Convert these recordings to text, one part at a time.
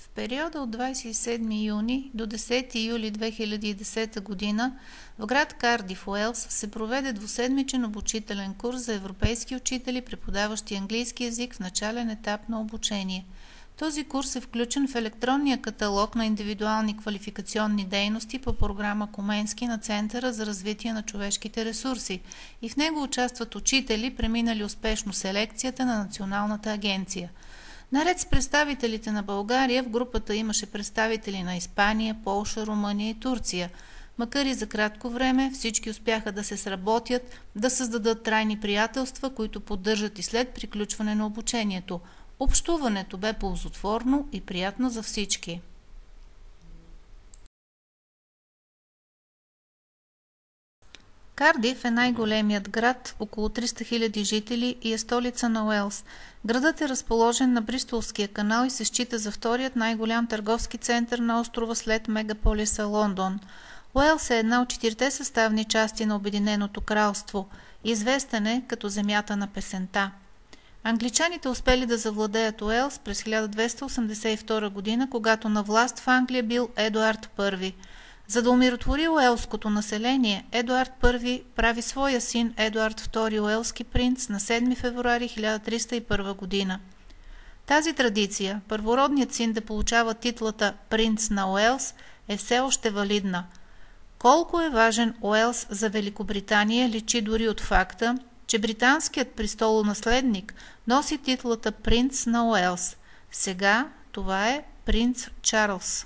В периода от 27 юни до 10 юли 2010 г. в град Кардиф, Уелс, се проведе двуседмичен обучителен курс за европейски учители, преподаващи английски език в начален етап на обучение. Този курс е включен в електронния каталог на индивидуални квалификационни дейности по програма Коменски на Центъра за развитие на човешките ресурси и в него участват учители, преминали успешно селекцията на Националната агенция. Наред с представителите на България, в групата имаше представители на Испания, Полша, Румъния и Турция. Макар и за кратко време, всички успяха да се сработят, да създадат трайни приятелства, които поддържат и след приключване на обучението. Общуването бе ползотворно и приятно за всички. Кардиф е най-големият град, около 300 000 жители и е столица на Уелс. Градът е разположен на Бристолския канал и се счита за вторият най-голям търговски център на острова след мегаполиса Лондон. Уелс е една от 4 съставни части на Обединеното кралство. Известен е като земята на песента. Англичаните успели да завладеят Уелс през 1282 година, когато на власт в Англия бил Едуард I. За да умиротвори уелското население, Едуард I прави своя син Едуард II уелски принц на 7 февруари 1301 година. Тази традиция, първородният син да получава титлата принц на Уелс, е все още валидна. Колко е важен Уелс за Великобритания личи дори от факта, че британският престолонаследник носи титлата принц на Уелс. Сега това е принц Чарлз.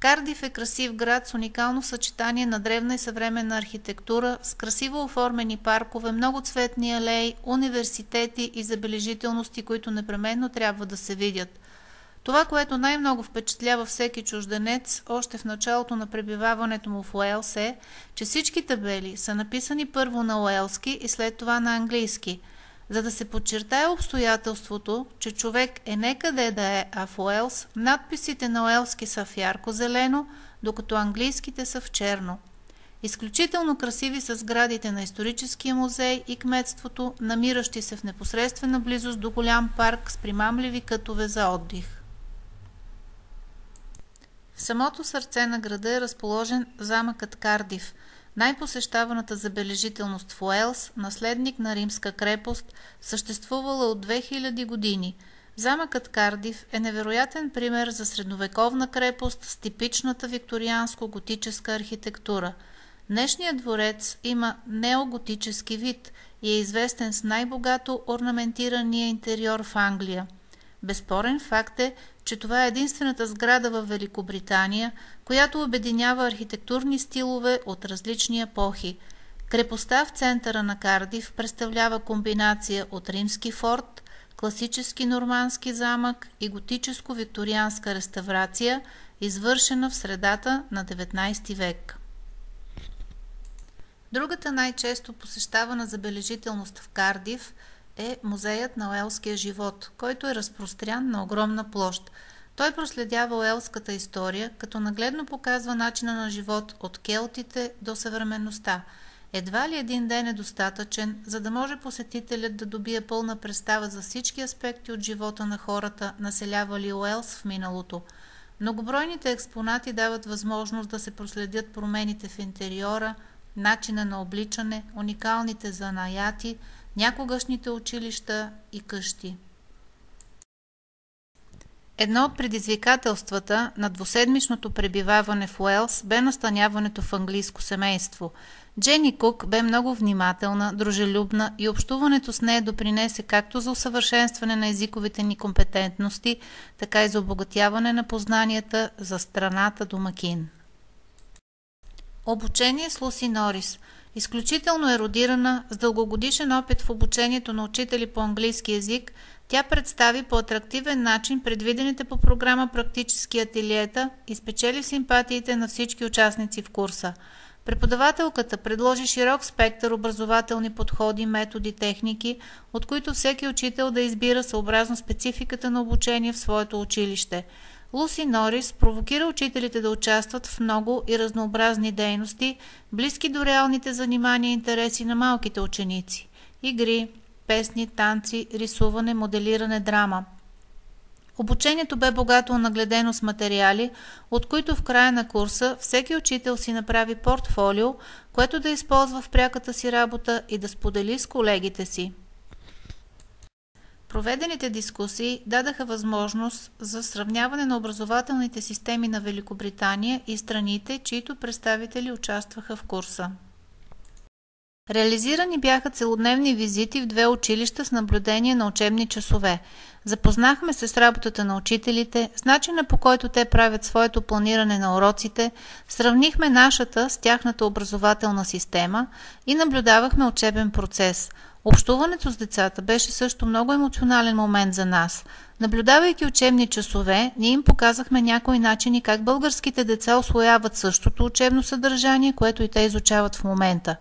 Кардиф е красив град с уникално съчетание на древна и съвременна архитектура, с красиво оформени паркове, многоцветни алеи, университети и забележителности, които непременно трябва да се видят. Това, което най-много впечатлява всеки чужденец още в началото на пребиваването му в Уелс е, че всички табели са написани първо на уелски и след това на английски, за да се подчертае обстоятелството, че човек е не къде да е, а в Уелс, надписите на уелски са в ярко-зелено, докато английските са в черно. Изключително красиви са сградите на историческия музей и кметството, намиращи се в непосредствена близост до голям парк с примамливи кътове за отдих. В самото сърце на града е разположен замъкът Кардиф, най-посещаваната забележителност в Уелс, наследник на римска крепост, съществувала от 2000 години. Замъкът Кардиф е невероятен пример за средновековна крепост с типичната викторианско-готическа архитектура. Днешният дворец има неоготически вид и е известен с най-богато орнаментирания интериор в Англия. Безспорен факт е, че това е единствената сграда в Великобритания, която обединява архитектурни стилове от различни епохи. Крепостта в центъра на Кардиф представлява комбинация от римски форт, класически нормански замък и готическо-викторианска реставрация, извършена в средата на 19 век. Другата най-често посещавана забележителност в Кардиф е музеят на уелския живот, който е разпрострян на огромна площ. Той проследява уелската история, като нагледно показва начина на живот от келтите до съвременността. Едва ли един ден е достатъчен, за да може посетителят да добие пълна представа за всички аспекти от живота на хората, населявали Уелс в миналото. Многобройните експонати дават възможност да се проследят промените в интериора, начина на обличане, уникалните занаяти, някогашните училища и къщи. Едно от предизвикателствата на двуседмичното пребиваване в Уелс бе настаняването в английско семейство. Джени Кук бе много внимателна, дружелюбна и общуването с нея допринесе както за усъвършенстване на езиковите ни компетентности, така и за обогатяване на познанията за страната домакин. Обучение с Луси Норис. Изключително ерудирана, с дългогодишен опит в обучението на учители по английски език, тя представи по атрактивен начин предвидените по програма практически ателиета и спечели симпатиите на всички участници в курса. Преподавателката предложи широк спектър образователни подходи, методи, техники, от които всеки учител да избира съобразно спецификата на обучение в своето училище. Луси Норис провокира учителите да участват в много и разнообразни дейности, близки до реалните занимания и интереси на малките ученици. Игри, песни, танци, рисуване, моделиране, драма. Обучението бе богато нагледено с материали, от които в края на курса всеки учител си направи портфолио, което да използва в пряката си работа и да сподели с колегите си. Проведените дискусии дадаха възможност за сравняване на образователните системи на Великобритания и страните, чието представители участваха в курса. Реализирани бяха целодневни визити в 2 училища с наблюдение на учебни часове. Запознахме се с работата на учителите, с начина по който те правят своето планиране на уроците, сравнихме нашата с тяхната образователна система и наблюдавахме учебен процес. Общуването с децата беше също много емоционален момент за нас. Наблюдавайки учебни часове, ние им показахме някои начини как българските деца усвояват същото учебно съдържание, което и те изучават в момента.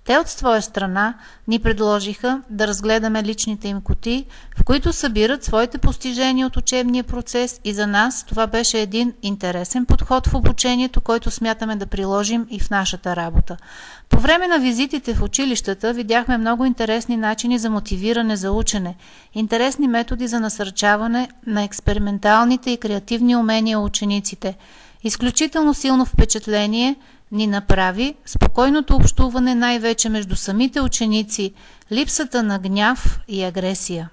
Те от своя страна ни предложиха да разгледаме личните им кутии, в които събират своите постижения от учебния процес, и за нас това беше един интересен подход в обучението, който смятаме да приложим и в нашата работа. По време на визитите в училищата видяхме много интересни начини за мотивиране за учене, интересни методи за насърчаване на експерименталните и креативни умения у учениците. Изключително силно впечатление ни направи спокойното общуване най-вече между самите ученици, липсата на гняв и агресия.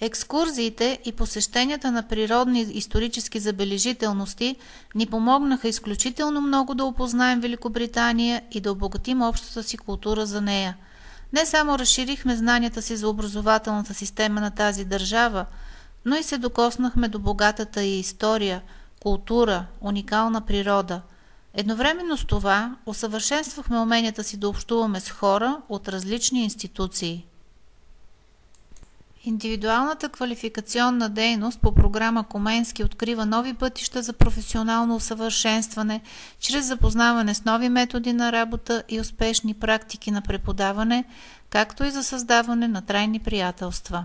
Екскурзиите и посещенията на природни исторически забележителности ни помогнаха изключително много да опознаем Великобритания и да обогатим общата си култура за нея. Не само разширихме знанията си за образователната система на тази държава, но и се докоснахме до богатата ѝ история, култура, уникална природа. Едновременно с това усъвършенствахме уменията си да общуваме с хора от различни институции. Индивидуалната квалификационна дейност по програма Коменски открива нови пътища за професионално усъвършенстване, чрез запознаване с нови методи на работа и успешни практики на преподаване, както и за създаване на трайни приятелства.